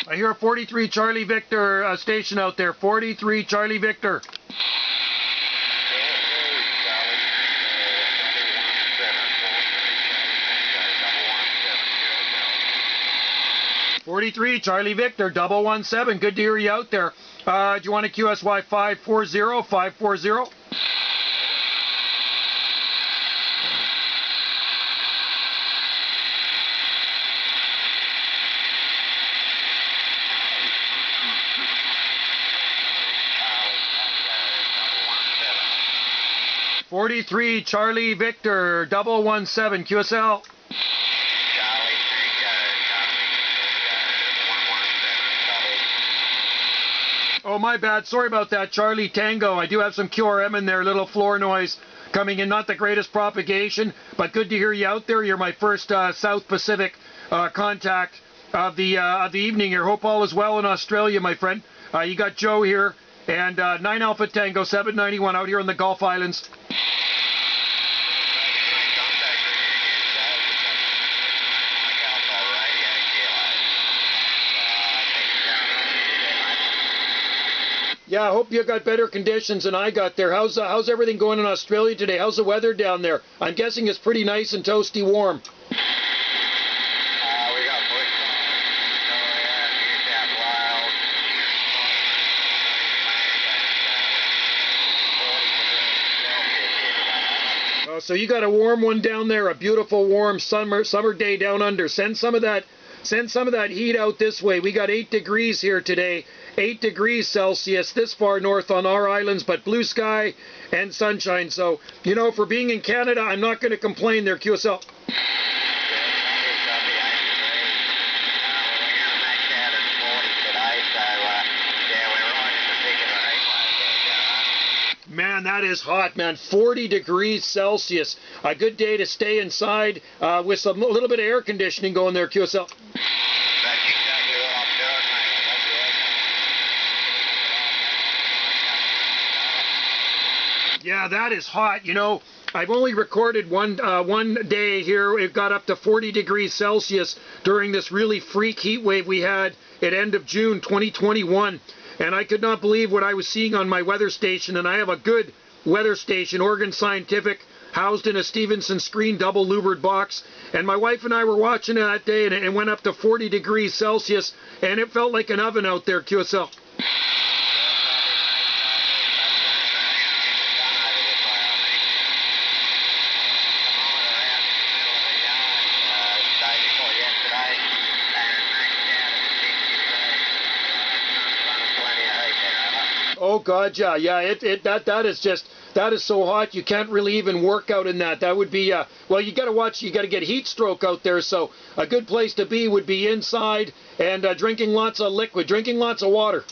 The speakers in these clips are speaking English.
I hear a 43 Charlie Victor station out there. 43 Charlie Victor. 43 Charlie Victor 117. Good to hear you out there. Do you want a QSY 540? 540? .43 Charlie Victor 117 QSL. Oh, my bad. Sorry about that, Charlie Tango. I do have some QRM in there, little floor noise coming in. Not the greatest propagation, but good to hear you out there. You're my first South Pacific contact of the evening here. Hope all is well in Australia, my friend. You got Joe here, and 9 Alpha Tango 791 out here on the Gulf Islands. Yeah, I hope you got better conditions than I got there. How's everything going in Australia today? How's the weather down there? I'm guessing it's pretty nice and toasty warm. We got Oh, so you got a warm one down there, a beautiful warm summer day down under. Send some of that heat out this way. We got 8 degrees here today. 8 degrees Celsius this far north on our islands, but blue sky and sunshine. So, you know, for being in Canada, I'm not going to complain there, QSL. Man, that is hot, man. 40 degrees Celsius. A good day to stay inside with a little bit of air conditioning going there, QSL. Yeah, that is hot. You know, I've only recorded one day here. It got up to 40 degrees Celsius during this really freak heat wave we had at end of June 2021. And I could not believe what I was seeing on my weather station. And I have a good weather station, Oregon Scientific, housed in a Stevenson screen double louvered box. And my wife and I were watching it that day, and it went up to 40 degrees Celsius. And it felt like an oven out there, QSL. Oh God, yeah. That is so hot. You can't really even work out in that. That would be well, you got to get heat stroke out there. So a good place to be would be inside and drinking lots of liquid, drinking lots of water.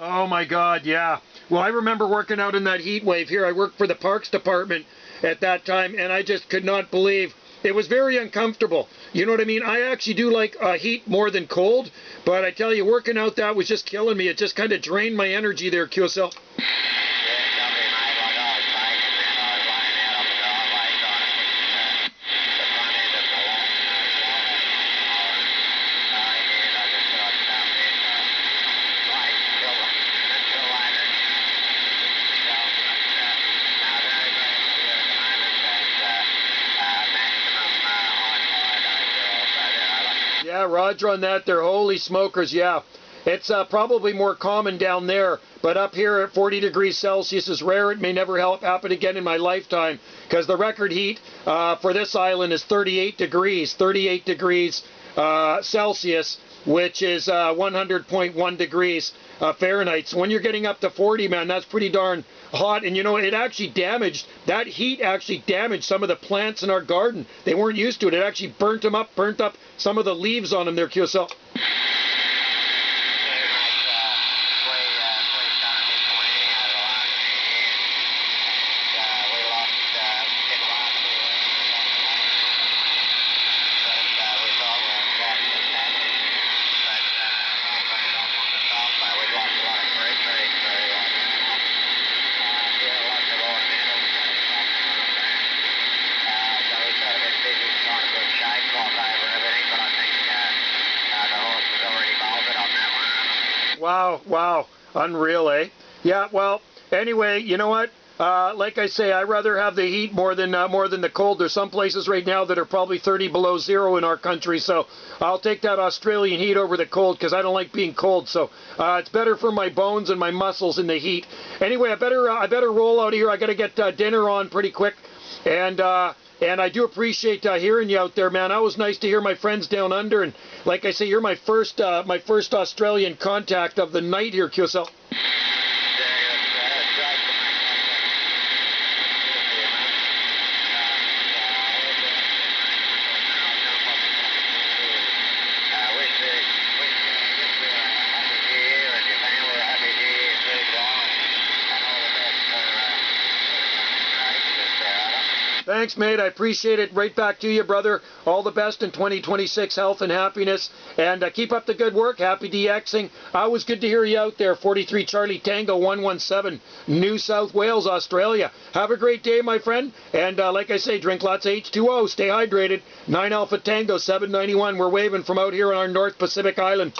Oh my God, yeah. Well, I remember working out in that heat wave here. I worked for the Parks Department at that time, and I just could not believe. It was very uncomfortable. You know what I mean? I actually do like heat more than cold, but I tell you, working out that was just killing me. It just kind of drained my energy there, QSL. Yeah, Roger on that there. Holy smokers, yeah. It's probably more common down there, but up here at 40 degrees Celsius is rare. It may never happen again in my lifetime, because the record heat for this island is 38 degrees Celsius, which is 100.1 degrees Fahrenheit. So when you're getting up to 40, man, that's pretty darn hot. And you know, that heat actually damaged some of the plants in our garden. They weren't used to it. It actually burnt up some of the leaves on them there, QSL. Wow. Unreal, eh? Yeah, well, anyway, you know what? Like I say, I'd rather have the heat more than the cold. There's some places right now that are probably 30 below zero in our country, so I'll take that Australian heat over the cold because I don't like being cold. So it's better for my bones and my muscles in the heat. Anyway, I better roll out here. I got to get dinner on pretty quick, and I do appreciate hearing you out there, man. That was nice to hear my friends down under, and like I say, you're my first Australian contact of the night here, QSL. Thanks, mate. I appreciate it. Right back to you, brother. All the best in 2026, health and happiness. And keep up the good work. Happy DXing. Always good to hear you out there. 43 Charlie Tango 117, New South Wales, Australia. Have a great day, my friend. And like I say, drink lots of H2O. Stay hydrated. 9 Alpha Tango 791. We're waving from out here on our North Pacific Island.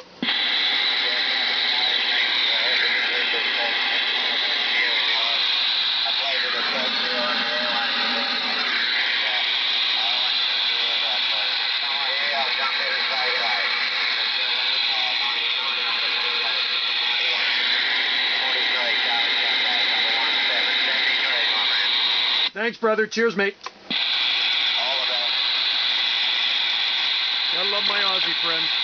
Thanks, brother. Cheers, mate. All of that. I love my Aussie friends.